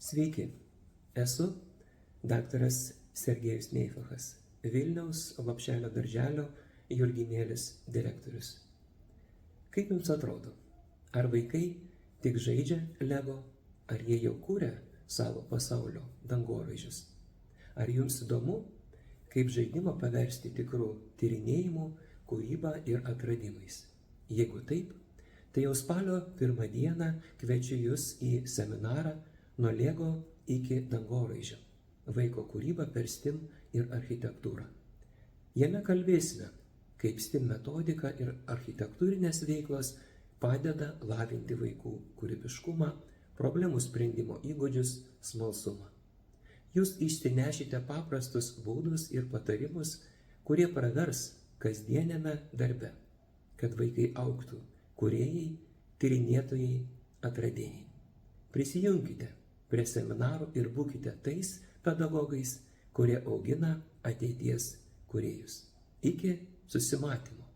Sveiki, esu daktaras Sergejus Neifachas, Vilniaus Lopšelio darželio Jurginėlis direktorius. Kaip jums atrodo, ar vaikai tik žaidžia Lego, ar jie jau kūrė savo pasaulio dangoraižius? Ar jums įdomu, kaip žaidimą paversti tikrų tyrinėjimų, kūrybą ir atradimais? Jeigu taip, tai jau spalio 1 dieną kviečiu jūs į seminarą nuo Lego iki dangoraižio. Vaiko kūryba per STEAM ir architektūrą. Jame kalbėsime, kaip STEAM metodika ir architektūrinės veiklos padeda lavinti vaikų kūrybiškumą, problemų sprendimo įgūdžius, smalsumą. Jūs išsinešite paprastus būdus ir patarimus, kurie pravers kasdieniame darbe, kad vaikai augtų kūrėjai, tyrinėtojai, atradėjai. Prisijunkite prie seminarų ir būkite tais pedagogais, kurie augina ateities kūrėjus. Iki susimatymo.